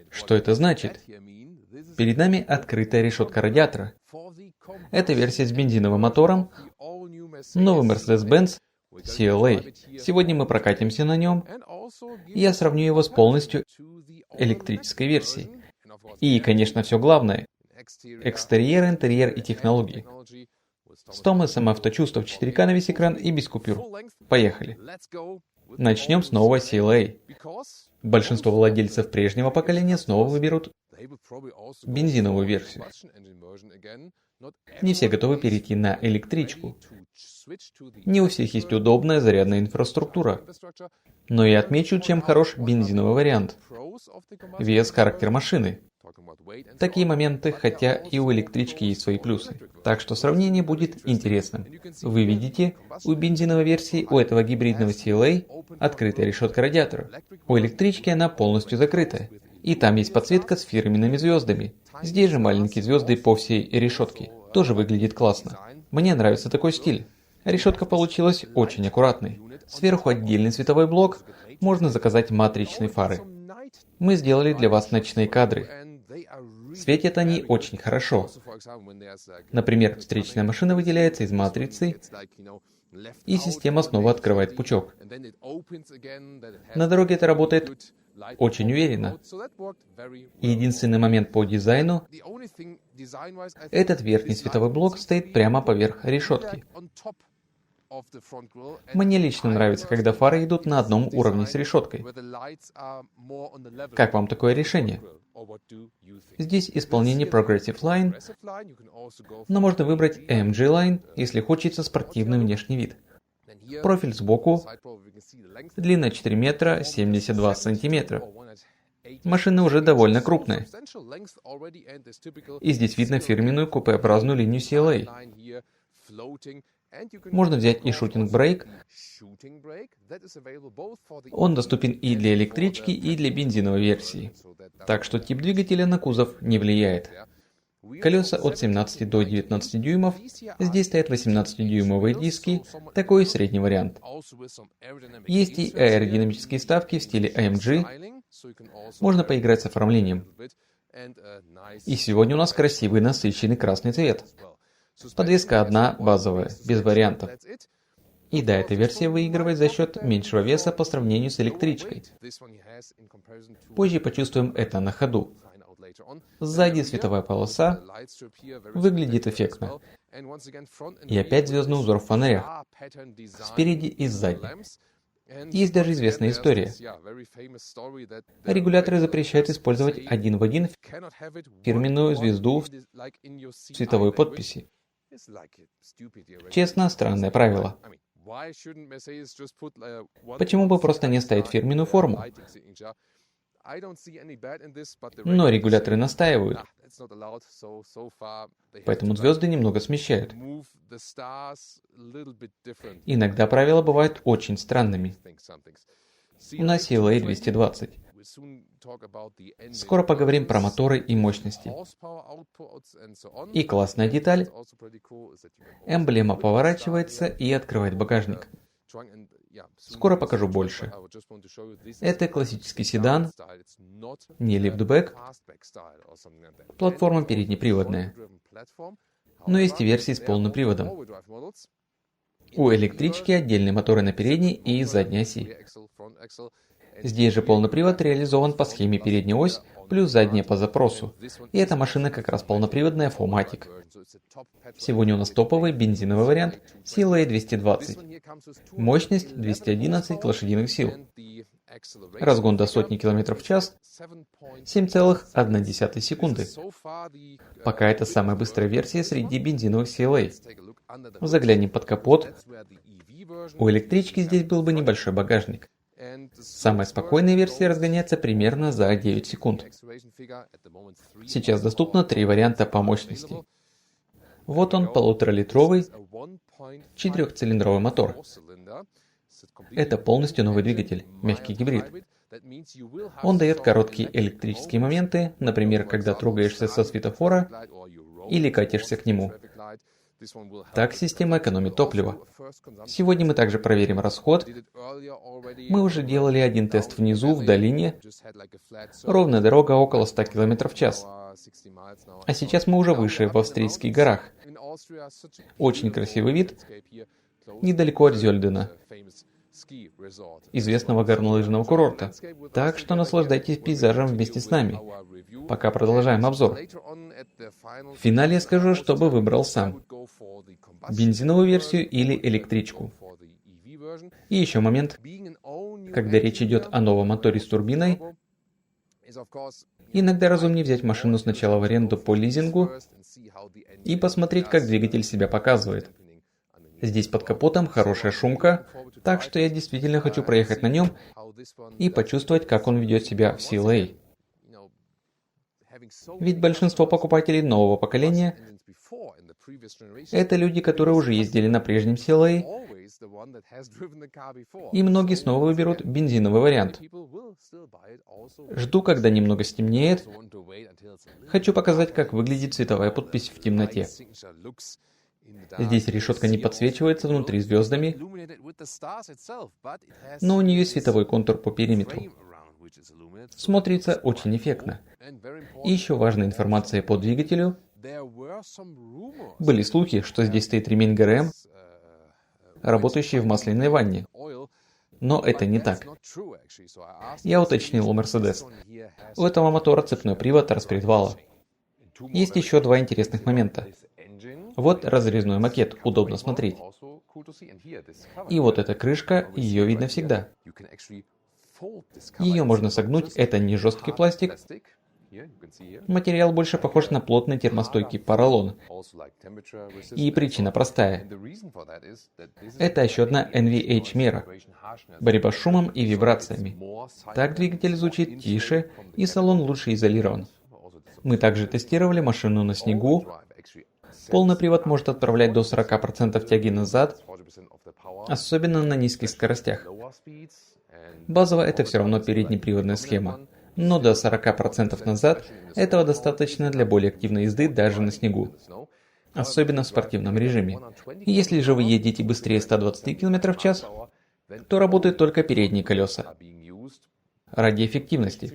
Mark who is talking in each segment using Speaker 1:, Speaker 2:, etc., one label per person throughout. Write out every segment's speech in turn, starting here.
Speaker 1: Что это значит? Перед нами открытая решетка радиатора. Это версия с бензиновым мотором, новый Mercedes-Benz CLA. Сегодня мы прокатимся на нем, и я сравню его с полностью электрической версией. И, конечно, все главное – экстерьер, интерьер и технологии. С Томасом авточувства в 4К на весь экран и без купюр. Поехали. Начнем с нового CLA. Большинство владельцев прежнего поколения снова выберут бензиновую версию. Не все готовы перейти на электричку. Не у всех есть удобная зарядная инфраструктура. Но я отмечу, чем хорош бензиновый вариант. Вес, характер машины. Такие моменты, хотя и у электрички есть свои плюсы. Так что сравнение будет интересным. Вы видите, у бензиновой версии у этого гибридного CLA открытая решетка радиатора. У электрички она полностью закрытая. И там есть подсветка с фирменными звездами. Здесь же маленькие звезды по всей решетке. Тоже выглядит классно. Мне нравится такой стиль. Решетка получилась очень аккуратной. Сверху отдельный световой блок, можно заказать матричные фары. Мы сделали для вас ночные кадры. Светят они очень хорошо. Например, встречная машина выделяется из матрицы, и система снова открывает пучок. На дороге это работает очень уверенно. Единственный момент по дизайну – этот верхний световой блок стоит прямо поверх решетки. Мне лично нравится, когда фары идут на одном уровне с решеткой. Как вам такое решение? Здесь исполнение Progressive Line, но можно выбрать AMG Line, если хочется спортивный внешний вид. Профиль сбоку, длина 4 метра 72 сантиметра. Машина уже довольно крупная. И здесь видно фирменную купеобразную линию CLA. Можно взять и Shooting Brake. Он доступен и для электрички, и для бензиновой версии. Так что тип двигателя на кузов не влияет. Колеса от 17 до 19 дюймов. Здесь стоят 18-дюймовые диски, такой средний вариант. Есть и аэродинамические вставки в стиле AMG. Можно поиграть с оформлением. И сегодня у нас красивый насыщенный красный цвет. Подвеска одна, базовая, без вариантов. И да, эта версия выигрывает за счет меньшего веса по сравнению с электричкой. Позже почувствуем это на ходу. Сзади световая полоса выглядит эффектно. И опять звездный узор в фонарях. Спереди и сзади. Есть даже известная история. Регуляторы запрещают использовать один в один фирменную звезду в цветовой подписи. Честно, странное правило. Почему бы просто не ставить фирменную форму? Но регуляторы настаивают. Поэтому звезды немного смещают. Иногда правила бывают очень странными. У нас CLA 220. Скоро поговорим про моторы и мощности. И классная деталь. Эмблема поворачивается и открывает багажник. Скоро покажу больше. Это классический седан, не лифтбэк. Платформа переднеприводная. Но есть и версии с полным приводом. У электрички отдельные моторы на передней и задней оси. Здесь же полный привод реализован по схеме передняя ось плюс задняя по запросу. И эта машина как раз полноприводная Fomatic. Сегодня у нас топовый бензиновый вариант CLA 220. Мощность 211 лошадиных сил. Разгон до сотни км в час 7,1 секунды. Пока это самая быстрая версия среди бензиновых CLA. Заглянем под капот. У электрички здесь был бы небольшой багажник. Самая спокойная версия разгоняется примерно за 9 секунд. Сейчас доступно 3 варианта по мощности. Вот он, 1,5-литровый 4-цилиндровый мотор. Это полностью новый двигатель, мягкий гибрид. Он дает короткие электрические моменты, например, когда трогаешься со светофора или катишься к нему. Так система экономит топливо. Сегодня мы также проверим расход. Мы уже делали один тест внизу, в долине. Ровная дорога около 100 км в час. А сейчас мы уже выше, в австрийских горах. Очень красивый вид, недалеко от Зёльдена, известного горнолыжного курорта. Так что наслаждайтесь пейзажем вместе с нами, пока продолжаем обзор. В финале я скажу, что бы выбрал сам. Бензиновую версию или электричку. И еще момент, когда речь идет о новом моторе с турбиной, иногда разумнее взять машину сначала в аренду по лизингу и посмотреть, как двигатель себя показывает. Здесь под капотом хорошая шумка, так что я действительно хочу проехать на нем и почувствовать, как он ведет себя в CLA. Ведь большинство покупателей нового поколения – это люди, которые уже ездили на прежнем CLA, и многие снова выберут бензиновый вариант. Жду, когда немного стемнеет. Хочу показать, как выглядит цветовая подпись в темноте. Здесь решетка не подсвечивается внутри звездами, но у нее есть световой контур по периметру. Смотрится очень эффектно. И еще важная информация по двигателю. Были слухи, что здесь стоит ремень ГРМ, работающий в масляной ванне. Но это не так. Я уточнил у Mercedes. У этого мотора цепной привод распредвала. Есть еще два интересных момента. Вот разрезной макет, удобно смотреть. И вот эта крышка, ее видно всегда. Ее можно согнуть, это не жесткий пластик. Материал больше похож на плотный термостойкий поролон. И причина простая. Это еще одна NVH-мера. Борьба с шумом и вибрациями. Так двигатель звучит тише, и салон лучше изолирован. Мы также тестировали машину на снегу. Полный привод может отправлять до 40% тяги назад, особенно на низких скоростях. Базово это все равно переднеприводная схема. Но до 40% назад этого достаточно для более активной езды даже на снегу. Особенно в спортивном режиме. И если же вы едете быстрее 120 км в час, то работают только передние колеса. Ради эффективности.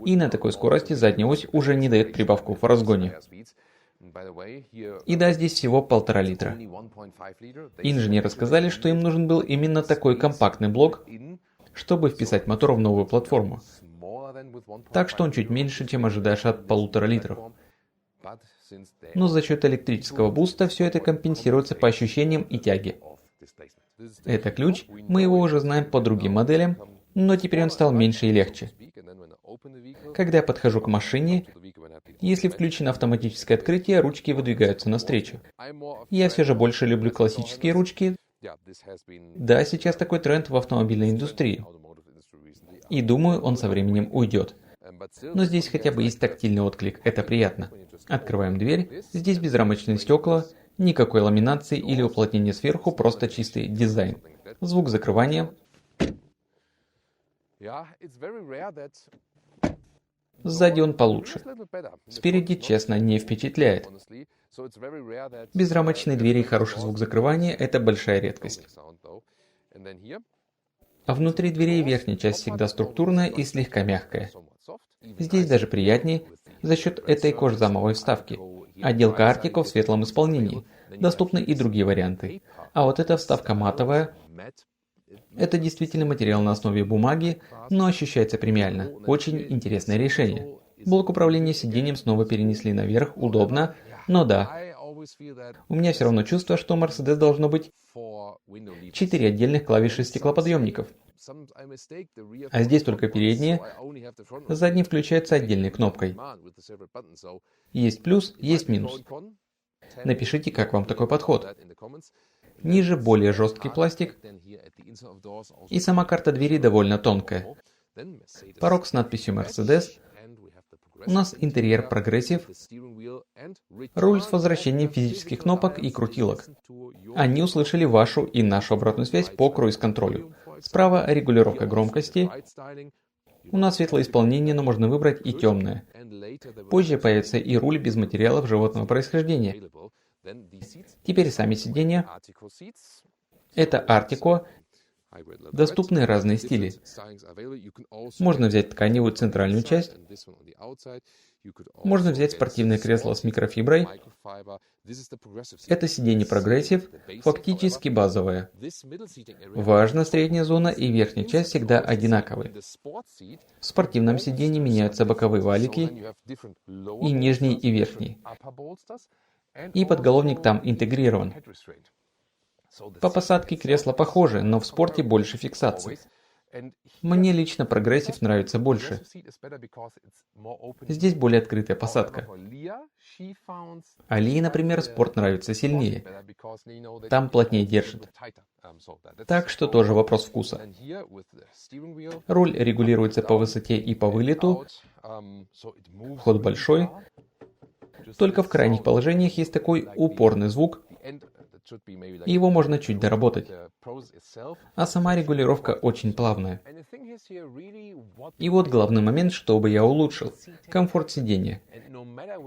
Speaker 1: И на такой скорости задняя ось уже не дает прибавку в разгоне. И да, здесь всего 1,5 литра. Инженеры сказали, что им нужен был именно такой компактный блок, чтобы вписать мотор в новую платформу. Так что он чуть меньше, чем ожидаешь от 1,5 литров. Но за счет электрического буста все это компенсируется по ощущениям и тяге. Это ключ, мы его уже знаем по другим моделям, но теперь он стал меньше и легче. Когда я подхожу к машине, если включено автоматическое открытие, ручки выдвигаются навстречу. Я все же больше люблю классические ручки. Да, сейчас такой тренд в автомобильной индустрии. И думаю, он со временем уйдет. Но здесь хотя бы есть тактильный отклик, это приятно. Открываем дверь, здесь безрамочные стекла, никакой ламинации или уплотнения сверху, просто чистый дизайн. Звук закрывания. Сзади он получше. Спереди, честно, не впечатляет. Безрамочные двери и хороший звук закрывания – это большая редкость. А внутри дверей верхняя часть всегда структурная и слегка мягкая. Здесь даже приятнее за счет этой кожзамовой вставки. Отделка Artico в светлом исполнении. Доступны и другие варианты. А вот эта вставка матовая. Это действительно материал на основе бумаги, но ощущается премиально. Очень интересное решение. Блок управления сиденьем снова перенесли наверх, удобно, но да. У меня все равно чувство, что у Mercedes должно быть 4 отдельных клавиши стеклоподъемников. А здесь только передние. Задний включается отдельной кнопкой. Есть плюс, есть минус. Напишите, как вам такой подход. Ниже более жесткий пластик. И сама карта двери довольно тонкая. Порог с надписью Mercedes. У нас интерьер прогрессив. Руль с возвращением физических кнопок и крутилок. Они услышали вашу и нашу обратную связь по круиз-контролю. Справа регулировка громкости. У нас светлое исполнение, но можно выбрать и темное. Позже появится и руль без материалов животного происхождения. Теперь сами сиденья. Это Artico. Доступны разные стили. Можно взять тканевую центральную часть. Можно взять спортивное кресло с микрофиброй. Это сиденье Progressive, фактически базовое. Важно, средняя зона и верхняя часть всегда одинаковые. В спортивном сиденье меняются боковые валики, и нижний, и верхний. И подголовник там интегрирован. По посадке кресла похожи, но в спорте больше фиксации. Мне лично Progressive нравится больше. Здесь более открытая посадка. Алии, например, спорт нравится сильнее. Там плотнее держит. Так что тоже вопрос вкуса. Руль регулируется по высоте и по вылету. Вход большой. Только в крайних положениях есть такой упорный звук, и его можно чуть доработать. А сама регулировка очень плавная. И вот главный момент, что бы я улучшил. Комфорт сидения.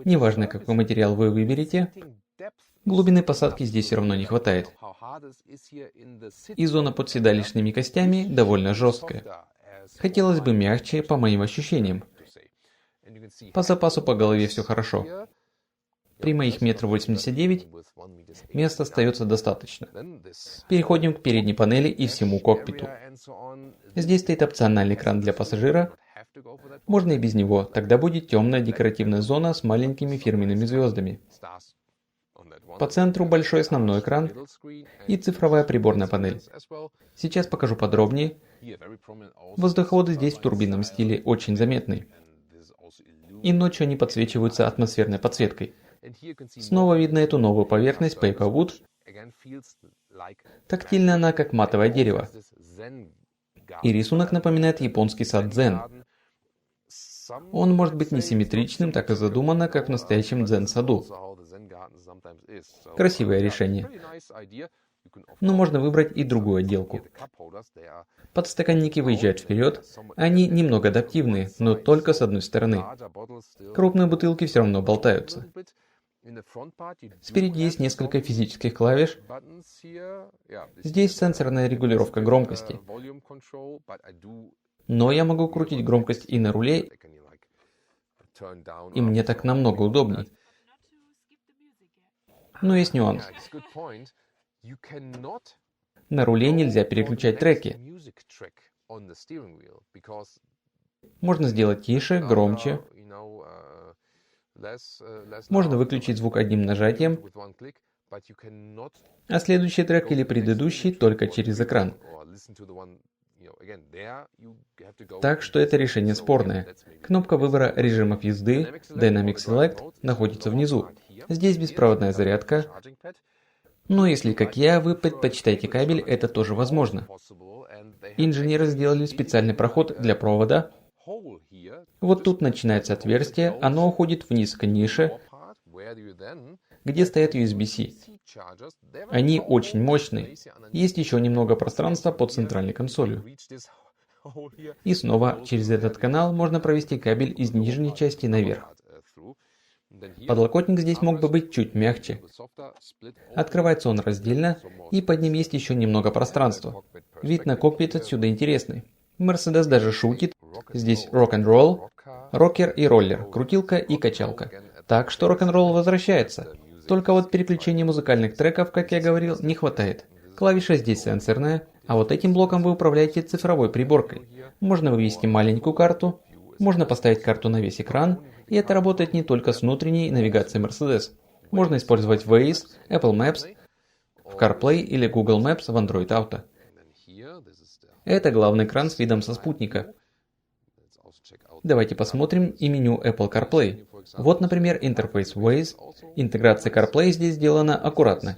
Speaker 1: Неважно, какой материал вы выберете, глубины посадки здесь все равно не хватает. И зона под седалищными костями довольно жесткая. Хотелось бы мягче, по моим ощущениям. По запасу по голове все хорошо. При моих 1,89 м места остается достаточно. Переходим к передней панели и всему кокпиту. Здесь стоит опциональный экран для пассажира. Можно и без него, тогда будет темная декоративная зона с маленькими фирменными звездами. По центру большой основной экран и цифровая приборная панель. Сейчас покажу подробнее. Воздуховоды здесь в турбинном стиле очень заметны. И ночью они подсвечиваются атмосферной подсветкой. Снова видно эту новую поверхность Paperwood. Тактильно она как матовое дерево. И рисунок напоминает японский сад дзен. Он может быть несимметричным, так и задумано, как в настоящем дзен-саду. Красивое решение. Но можно выбрать и другую отделку. Подстаканники выезжают вперед. Они немного адаптивные, но только с одной стороны. Крупные бутылки все равно болтаются. Спереди есть несколько физических клавиш. Здесь сенсорная регулировка громкости. Но я могу крутить громкость и на руле, и мне так намного удобней. Но есть нюанс. На руле нельзя переключать треки. Можно сделать тише, громче. Можно выключить звук одним нажатием, а следующий трек или предыдущий только через экран. Так что это решение спорное. Кнопка выбора режимов езды Dynamic Select находится внизу. Здесь беспроводная зарядка. Но если, как я, вы предпочитаете кабель, это тоже возможно. Инженеры сделали специальный проход для провода. Вот тут начинается отверстие, оно уходит вниз к нише, где стоят USB-C. Они очень мощные. Есть еще немного пространства под центральной консолью. И снова через этот канал можно провести кабель из нижней части наверх. Подлокотник здесь мог бы быть чуть мягче. Открывается он раздельно, и под ним есть еще немного пространства. Вид на кокпит отсюда интересный. Mercedes даже шутит. Здесь рок-н-ролл, рокер и роллер, крутилка и качалка. Так что рок-н-ролл возвращается. Только вот переключения музыкальных треков, как я говорил, не хватает. Клавиша здесь сенсорная, а вот этим блоком вы управляете цифровой приборкой. Можно вывести маленькую карту, можно поставить карту на весь экран, и это работает не только с внутренней навигацией Mercedes. Можно использовать Waze, Apple Maps, в CarPlay или Google Maps в Android Auto. Это главный экран с видом со спутника. Давайте посмотрим и меню Apple CarPlay. Вот, например, интерфейс Waze. Интеграция CarPlay здесь сделана аккуратно.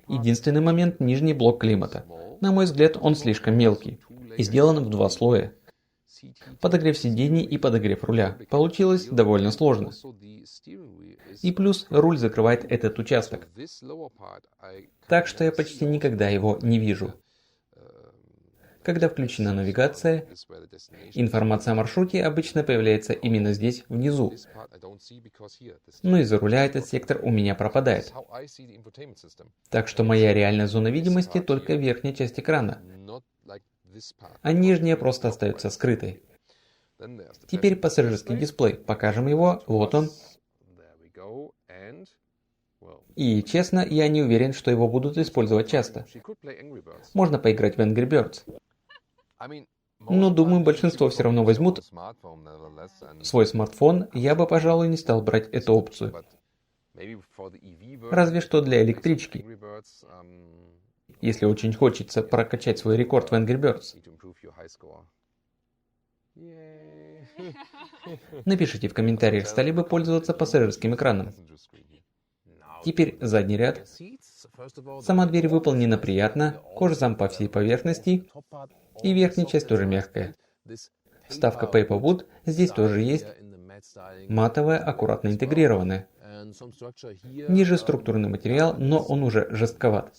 Speaker 1: Единственный момент – нижний блок климата. На мой взгляд, он слишком мелкий и сделан в два слоя. Подогрев сидений и подогрев руля. Получилось довольно сложно. И плюс руль закрывает этот участок. Так что я почти никогда его не вижу. Когда включена навигация, информация о маршруте обычно появляется именно здесь, внизу. Но из-за руля этот сектор у меня пропадает. Так что моя реальная зона видимости только верхняя часть экрана, а нижняя просто остается скрытой. Теперь пассажирский дисплей. Покажем его. Вот он. И, честно, я не уверен, что его будут использовать часто. Можно поиграть в Angry Birds. Но, думаю, большинство все равно возьмут свой смартфон. Я бы, пожалуй, не стал брать эту опцию. Разве что для электрички. Если очень хочется прокачать свой рекорд в Angry Birds. Напишите в комментариях, стали бы пользоваться пассажирским экраном. Теперь задний ряд. Сама дверь выполнена приятно, кожзам по всей поверхности, и верхняя часть тоже мягкая. Вставка Paperwood здесь тоже есть, матовая, аккуратно интегрированная. Ниже структурный материал, но он уже жестковат.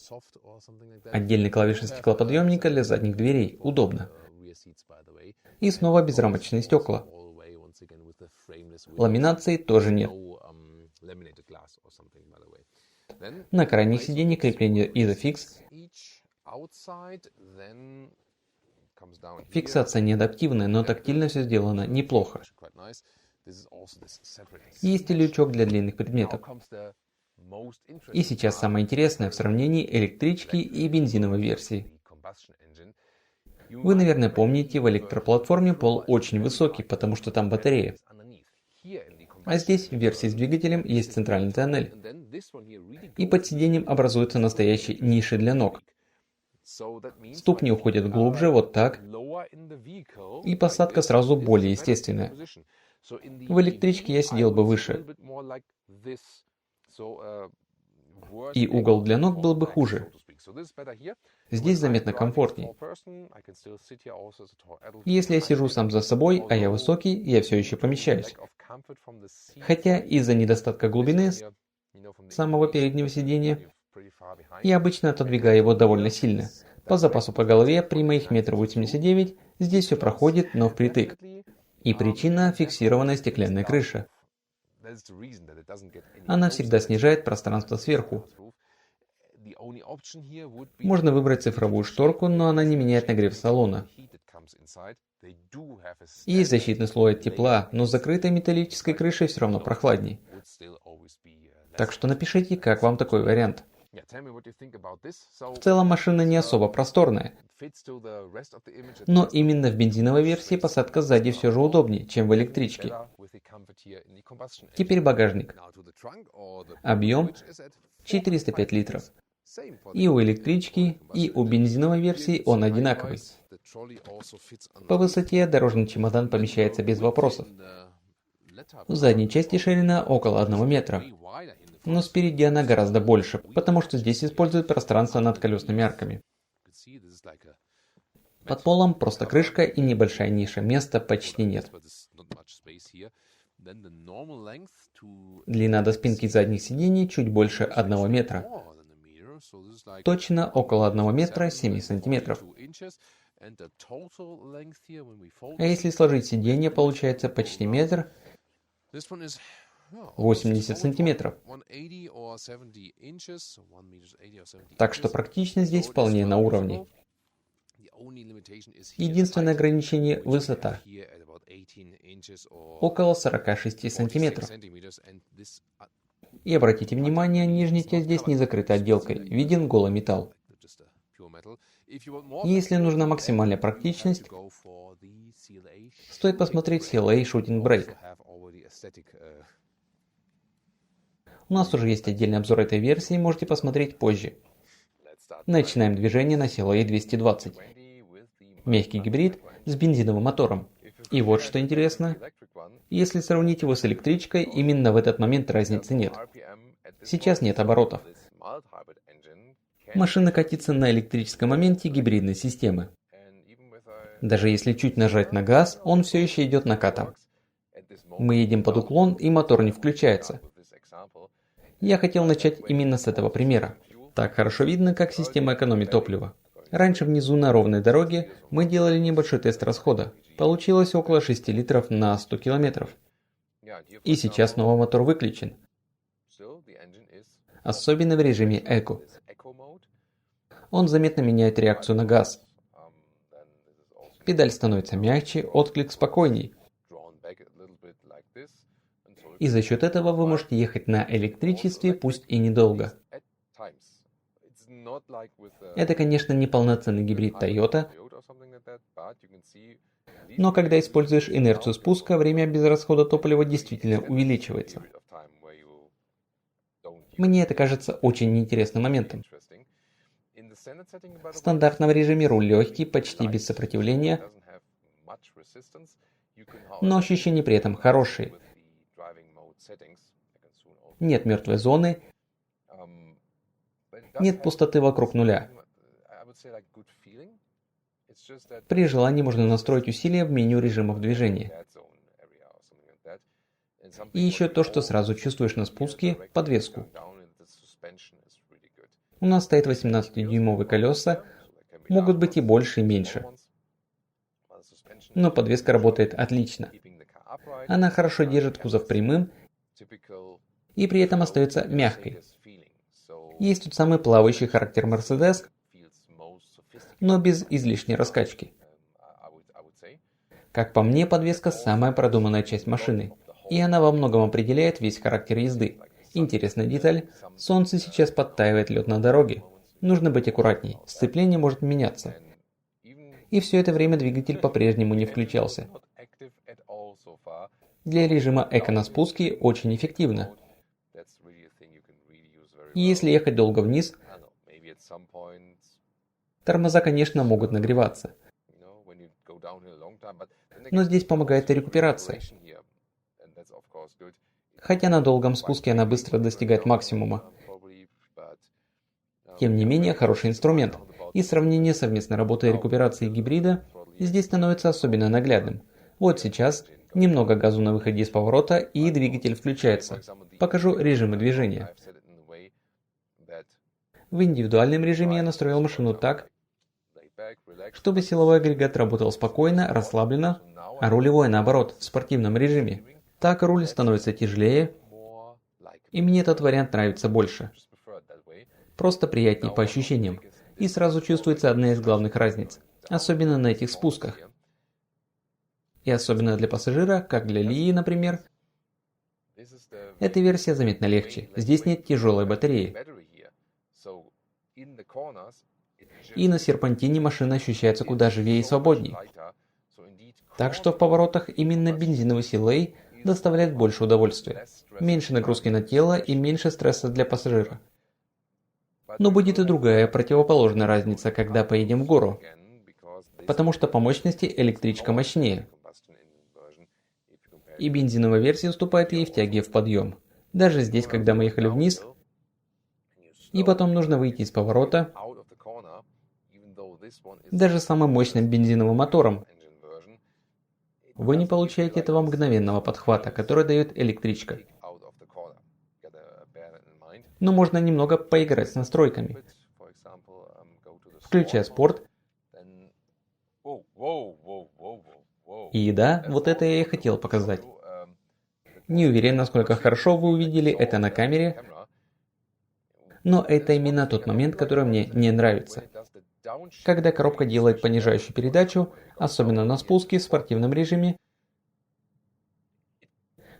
Speaker 1: Отдельный клавишный стеклоподъемника для задних дверей, удобно. И снова безрамочные стекла. Ламинации тоже нет. На крайних сиденьях крепление Isofix. Фиксация неадаптивная, но тактильно все сделано неплохо. Есть и лючок для длинных предметов. И сейчас самое интересное в сравнении электрички и бензиновой версии. Вы, наверное, помните, в электроплатформе пол очень высокий, потому что там батарея. А здесь, в версии с двигателем, есть центральный тоннель. И под сиденьем образуются настоящие ниши для ног. Ступни уходят глубже, вот так. И посадка сразу более естественная. В электричке я сидел бы выше. И угол для ног был бы хуже. Здесь заметно комфортней. Если я сижу сам за собой, а я высокий, я все еще помещаюсь. Хотя из-за недостатка глубины самого переднего сидения, я обычно отодвигаю его довольно сильно. По запасу по голове при моих 1,89 м здесь все проходит, но впритык. И причина – фиксированная стеклянная крыша. Она всегда снижает пространство сверху. Можно выбрать цифровую шторку, но она не меняет нагрев салона. Есть защитный слой от тепла, но с закрытой металлической крышей все равно прохладней. Так что напишите, как вам такой вариант. В целом машина не особо просторная. Но именно в бензиновой версии посадка сзади все же удобнее, чем в электричке. Теперь багажник. Объем 405 литров. И у электрички, и у бензиновой версии он одинаковый. По высоте дорожный чемодан помещается без вопросов. В задней части ширина около 1 метра. Но спереди она гораздо больше, потому что здесь используют пространство над колесными арками. Под полом просто крышка и небольшая ниша, места почти нет. Длина до спинки задних сидений чуть больше 1 метра. Точно около 1 метра 7 сантиметров. А если сложить сиденье, получается почти метр 80 сантиметров. Так что практично здесь вполне на уровне. Единственное ограничение – высота. Около 46 сантиметров. И обратите внимание, нижняя часть здесь не закрыта отделкой, виден голый металл. Если нужна максимальная практичность, стоит посмотреть CLA Shooting Brake. У нас уже есть отдельный обзор этой версии, можете посмотреть позже. Начинаем движение на CLA 220. Мягкий гибрид с бензиновым мотором. И вот что интересно. Если сравнить его с электричкой, именно в этот момент разницы нет. Сейчас нет оборотов. Машина катится на электрическом моменте гибридной системы. Даже если чуть нажать на газ, он все еще идет накатом. Мы едем под уклон, и мотор не включается. Я хотел начать именно с этого примера. Так хорошо видно, как система экономит топливо. Раньше внизу на ровной дороге мы делали небольшой тест расхода. Получилось около 6 литров на 100 километров. И сейчас снова мотор выключен. Особенно в режиме Eco. Он заметно меняет реакцию на газ. Педаль становится мягче, отклик спокойней. И за счет этого вы можете ехать на электричестве, пусть и недолго. Это, конечно, не полноценный гибрид Toyota, но когда используешь инерцию спуска, время без расхода топлива действительно увеличивается. Мне это кажется очень интересным моментом. В стандартном режиме руль легкий, почти без сопротивления, но ощущения при этом хорошие. Нет мертвой зоны, нет пустоты вокруг нуля. При желании можно настроить усилия в меню режимов движения. И еще то, что сразу чувствуешь на спуске, подвеску. У нас стоит 18-дюймовые колеса, могут быть и больше, и меньше. Но подвеска работает отлично. Она хорошо держит кузов прямым и при этом остается мягкой. Есть тот самый плавающий характер Mercedes, но без излишней раскачки. Как по мне, подвеска самая продуманная часть машины, и она во многом определяет весь характер езды. Интересная деталь, солнце сейчас подтаивает лед на дороге. Нужно быть аккуратней, сцепление может меняться. И все это время двигатель по-прежнему не включался. Для режима эко на спуске очень эффективно. И если ехать долго вниз, тормоза, конечно, могут нагреваться. Но здесь помогает и рекуперация. Хотя на долгом спуске она быстро достигает максимума. Тем не менее, хороший инструмент. И сравнение совместной работы и рекуперации гибрида здесь становится особенно наглядным. Вот сейчас немного газу на выходе из поворота и двигатель включается. Покажу режимы движения. В индивидуальном режиме я настроил машину так, чтобы силовой агрегат работал спокойно, расслабленно, а рулевой наоборот, в спортивном режиме. Так руль становится тяжелее, и мне этот вариант нравится больше. Просто приятнее по ощущениям. И сразу чувствуется одна из главных разниц, особенно на этих спусках. И особенно для пассажира, как для Лии, например, эта версия заметно легче. Здесь нет тяжелой батареи. И на серпантине машина ощущается куда живее и свободнее. Так что в поворотах именно бензиновый CLA доставляет больше удовольствия. Меньше нагрузки на тело и меньше стресса для пассажира. Но будет и другая противоположная разница, когда поедем в гору. Потому что по мощности электричка мощнее. И бензиновая версия уступает ей в тяге в подъем. Даже здесь, когда мы ехали вниз, и потом нужно выйти из поворота, даже самым мощным бензиновым мотором, вы не получаете этого мгновенного подхвата, который дает электричка. Но можно немного поиграть с настройками. Включая спорт. И да, вот это я и хотел показать. Не уверен, насколько хорошо вы увидели это на камере, но это именно тот момент, который мне не нравится. Когда коробка делает понижающую передачу, особенно на спуске в спортивном режиме,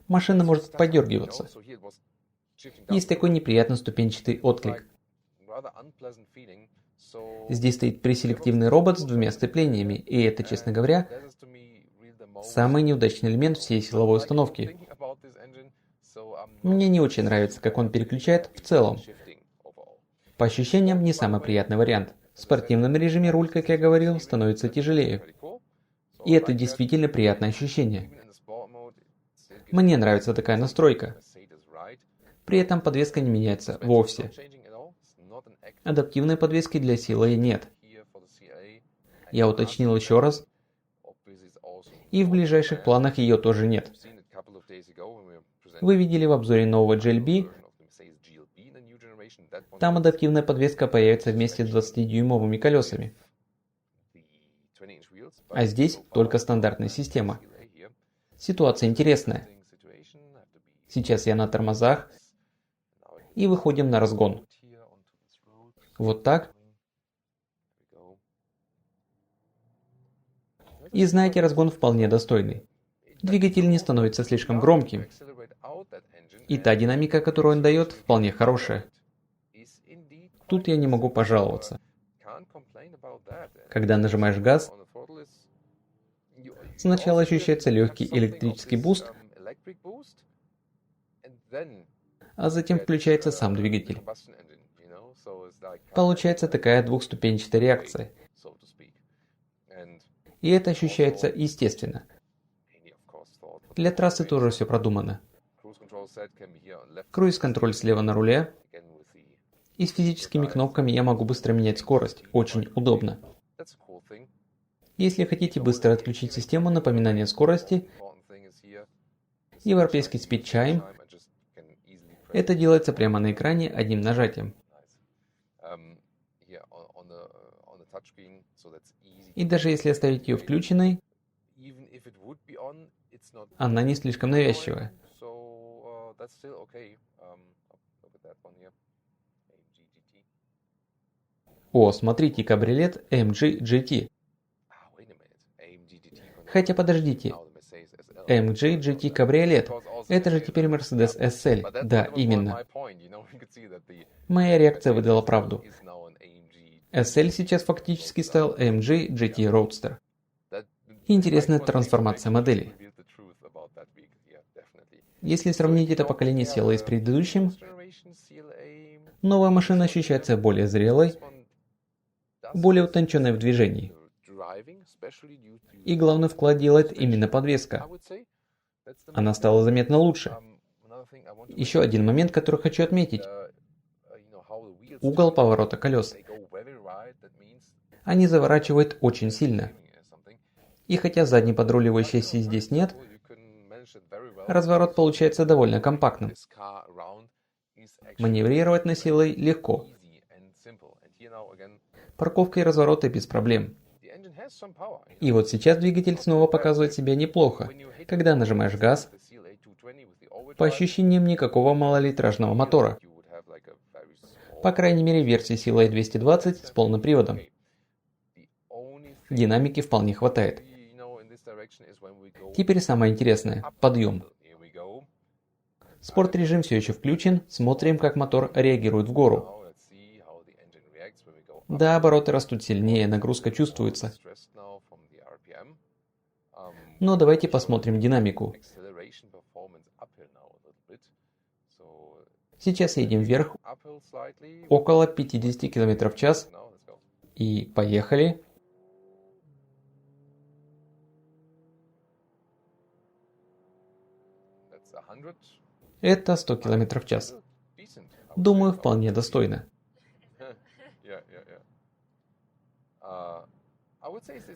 Speaker 1: машина может подергиваться. Есть такой неприятный ступенчатый отклик. Здесь стоит преселективный робот с двумя сцеплениями, и это, честно говоря, самый неудачный элемент всей силовой установки. Мне не очень нравится, как он переключает в целом. По ощущениям, не самый приятный вариант. В спортивном режиме руль, как я говорил, становится тяжелее. И это действительно приятное ощущение. Мне нравится такая настройка. При этом подвеска не меняется вовсе. Адаптивной подвески для CLA нет. Я уточнил еще раз. И в ближайших планах ее тоже нет. Вы видели в обзоре нового GLB, Там адаптивная подвеска появится вместе с 20-дюймовыми колесами. А здесь только стандартная система. Ситуация интересная. Сейчас я на тормозах. И выходим на разгон. Вот так. И знаете, разгон вполне достойный. Двигатель не становится слишком громким. И та динамика, которую он дает, вполне хорошая. Тут я не могу пожаловаться. Когда нажимаешь газ, сначала ощущается легкий электрический буст, а затем включается сам двигатель. Получается такая двухступенчатая реакция. И это ощущается естественно. Для трассы тоже все продумано. Круиз-контроль слева на руле. И с физическими кнопками я могу быстро менять скорость. Очень удобно. Если хотите быстро отключить систему напоминания скорости, европейский Speed Chime, это делается прямо на экране одним нажатием. И даже если оставить ее включенной, она не слишком навязчивая. О, смотрите, кабриолет AMG GT. Хотя подождите. AMG GT кабриолет. Это же теперь Mercedes SL. Да, именно. Моя реакция выдала правду. SL сейчас фактически стал AMG GT Roadster. Интересная трансформация модели. Если сравнить это поколение с CLA с предыдущим, новая машина ощущается более зрелой, более утонченной в движении. И главный вклад делает именно подвеска. Она стала заметно лучше. Еще один момент, который хочу отметить. Угол поворота колес. Они заворачивают очень сильно. И хотя задней подруливающей оси здесь нет, разворот получается довольно компактным. Маневрировать на CLA легко. Парковка и развороты без проблем. И вот сейчас двигатель снова показывает себя неплохо. Когда нажимаешь газ, по ощущениям никакого малолитражного мотора. По крайней мере в версии CLA 220 с полным приводом. Динамики вполне хватает. Теперь самое интересное – подъем. Спорт-режим все еще включен, смотрим, как мотор реагирует в гору. Да, обороты растут сильнее, нагрузка чувствуется. Но давайте посмотрим динамику. Сейчас едем вверх, около 50 км в час. И поехали. Это 100 км в час. Думаю, вполне достойно.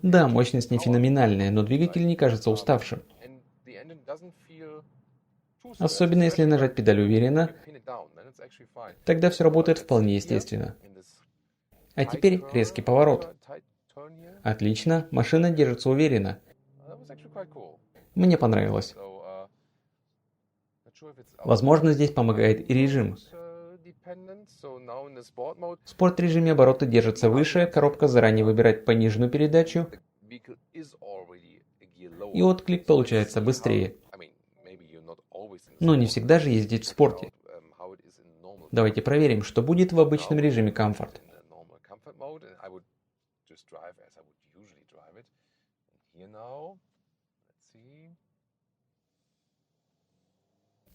Speaker 1: Да, мощность не феноменальная, но двигатель не кажется уставшим. Особенно если нажать педаль уверенно, тогда все работает вполне естественно. А теперь резкий поворот. Отлично, машина держится уверенно. Мне понравилось. Возможно, здесь помогает и режим. В спорт-режиме обороты держатся выше, коробка заранее выбирает пониженную передачу, и отклик получается быстрее. Но не всегда же ездить в спорте. Давайте проверим, что будет в обычном режиме комфорт.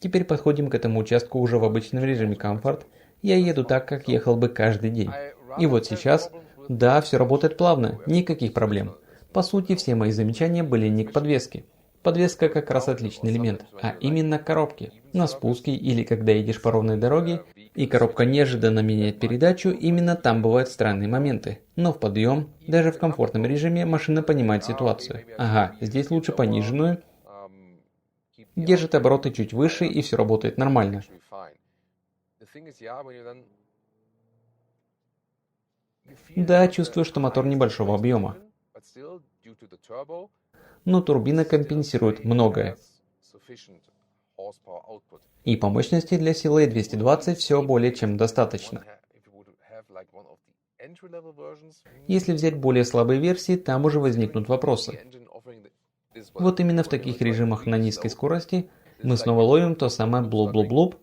Speaker 1: Теперь подходим к этому участку уже в обычном режиме комфорт. Я еду так, как ехал бы каждый день. И вот сейчас, да, все работает плавно, никаких проблем. По сути, все мои замечания были не к подвеске. Подвеска как раз отличный элемент, а именно к коробке. На спуске или когда едешь по ровной дороге, и коробка неожиданно меняет передачу, именно там бывают странные моменты. Но в подъем, даже в комфортном режиме, машина понимает ситуацию. Ага, здесь лучше пониженную. Держит обороты чуть выше, и все работает нормально. Да, чувствую, что мотор небольшого объема, но турбина компенсирует многое. И по мощности для CLA 220 все более чем достаточно. Если взять более слабые версии, там уже возникнут вопросы. Вот именно в таких режимах на низкой скорости мы снова ловим то самое блуб-блуб-блуб,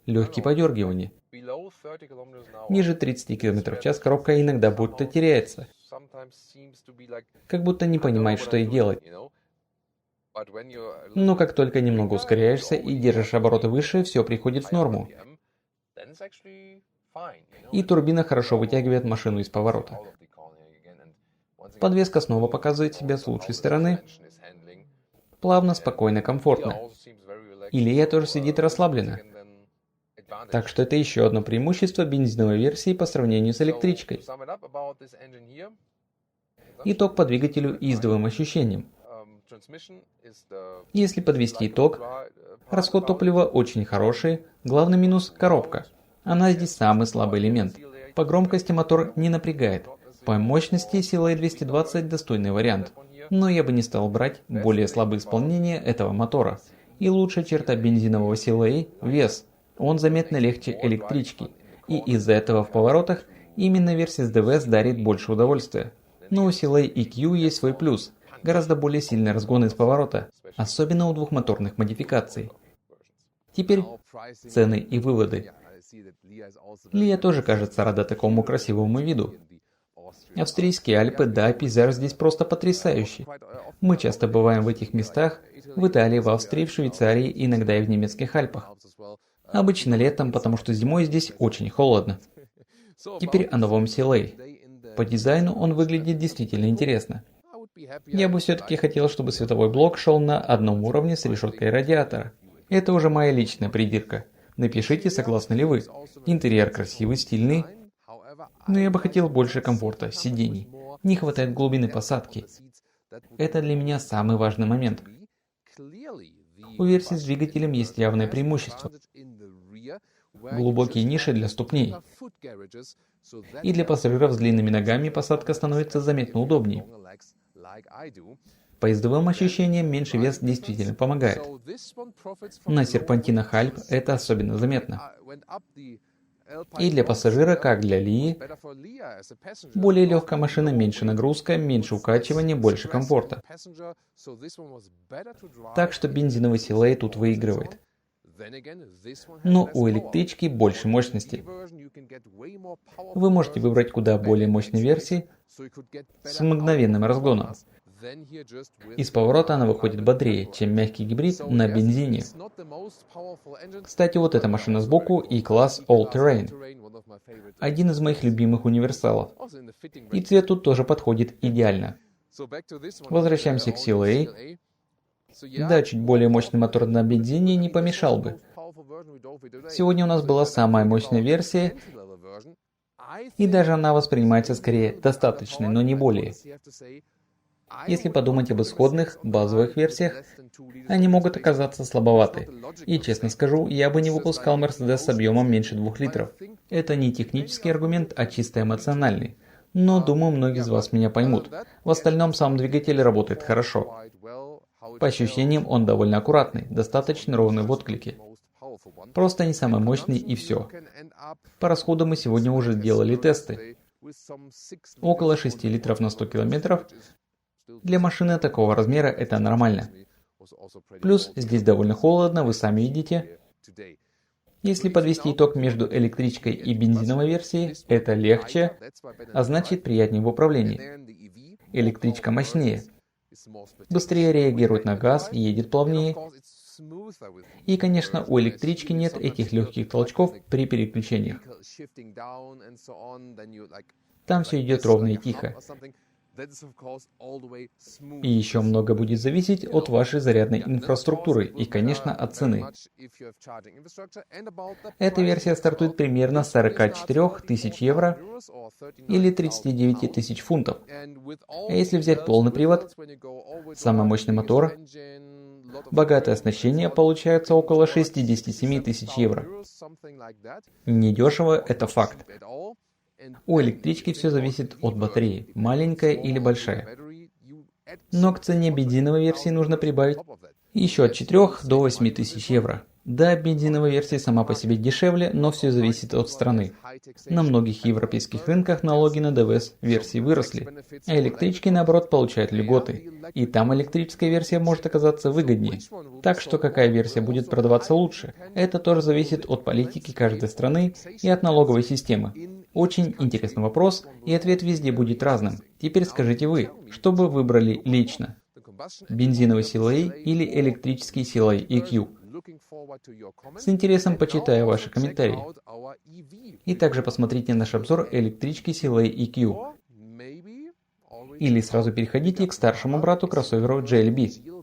Speaker 1: легкие подергивания. Ниже 30 км в час коробка иногда будто теряется, как будто не понимает, что ей делать. Но как только немного ускоряешься и держишь обороты выше, все приходит в норму. И турбина хорошо вытягивает машину из поворота. Подвеска снова показывает себя с лучшей стороны. Плавно, спокойно, комфортно. Илья тоже сидит расслабленно. Так что это еще одно преимущество бензиновой версии по сравнению с электричкой. Итог по двигателю и издовым ощущениям. Если подвести итог, расход топлива очень хороший, главный минус – коробка. Она здесь самый слабый элемент. По громкости мотор не напрягает. По мощности CLA 220 достойный вариант. Но я бы не стал брать более слабые исполнения этого мотора. И лучшая черта бензинового CLA – вес. Он заметно легче электрички. И из-за этого в поворотах именно версия с DVS дарит больше удовольствия. Но у CLA EQ есть свой плюс. Гораздо более сильный разгон из поворота. Особенно у двухмоторных модификаций. Теперь цены и выводы. Лия тоже кажется рада такому красивому виду. Австрийские Альпы, да, пейзаж здесь просто потрясающий. Мы часто бываем в этих местах, в Италии, в Австрии, в Швейцарии, иногда и в немецких Альпах. Обычно летом, потому что зимой здесь очень холодно. Теперь о новом CLA. По дизайну он выглядит действительно интересно. Я бы все-таки хотел, чтобы световой блок шел на одном уровне с решеткой радиатора. Это уже моя личная придирка. Напишите, согласны ли вы. Интерьер красивый, стильный. Но я бы хотел больше комфорта, сидений. Не хватает глубины посадки. Это для меня самый важный момент. У версии с двигателем есть явное преимущество. Глубокие ниши для ступней. И для пассажиров с длинными ногами посадка становится заметно удобнее. По ездовым ощущениям меньший вес действительно помогает. На серпантинах Альп это особенно заметно. И для пассажира, как для Лии, более легкая машина, меньше нагрузка, меньше укачивания, больше комфорта. Так что бензиновый CLA тут выигрывает. Но у электрички больше мощности. Вы можете выбрать куда более мощные версии с мгновенным разгоном. Из поворота она выходит бодрее, чем мягкий гибрид на бензине. Кстати, вот эта машина сбоку и класс All Terrain. Один из моих любимых универсалов. И цвет тут тоже подходит идеально. Возвращаемся к CLA. Да, чуть более мощный мотор на бензине не помешал бы. Сегодня у нас была самая мощная версия, и даже она воспринимается скорее достаточной, но не более. Если подумать об исходных, базовых версиях, они могут оказаться слабоваты. И честно скажу, я бы не выпускал Mercedes с объемом меньше 2 литров. Это не технический аргумент, а чисто эмоциональный. Но думаю, многие из вас меня поймут. В остальном сам двигатель работает хорошо. По ощущениям он довольно аккуратный, достаточно ровный в отклике. Просто не самый мощный и все. По расходу мы сегодня уже делали тесты. Около 6 литров на 100 километров. Для машины такого размера это нормально. Плюс здесь довольно холодно, вы сами видите. Если подвести итог между электричкой и бензиновой версией, это легче, а значит приятнее в управлении. Электричка мощнее. Быстрее реагирует на газ, едет плавнее. И, конечно, у электрички нет этих легких толчков при переключениях. Там все идет ровно и тихо. И еще много будет зависеть от вашей зарядной инфраструктуры и, конечно, от цены. Эта версия стартует примерно с 44 тысяч евро или 39 тысяч фунтов. А если взять полный привод, самый мощный мотор, богатое оснащение, получается около 67 тысяч евро. Недешево, это факт. У электрички все зависит от батареи, маленькая или большая. Но к цене бензиновой версии нужно прибавить еще от 4 до 8 тысяч евро. Да, бензиновая версия сама по себе дешевле, но все зависит от страны. На многих европейских рынках налоги на ДВС версии выросли, а электрички, наоборот, получают льготы. И там электрическая версия может оказаться выгоднее. Так что какая версия будет продаваться лучше? Это тоже зависит от политики каждой страны и от налоговой системы. Очень интересный вопрос, и ответ везде будет разным. Теперь скажите вы, что бы выбрали лично? Бензиновый CLA или электрический CLA EQ? С интересом почитаю ваши комментарии. И также посмотрите наш обзор электрички CLA EQ. Или сразу переходите к старшему брату кроссоверу JLB.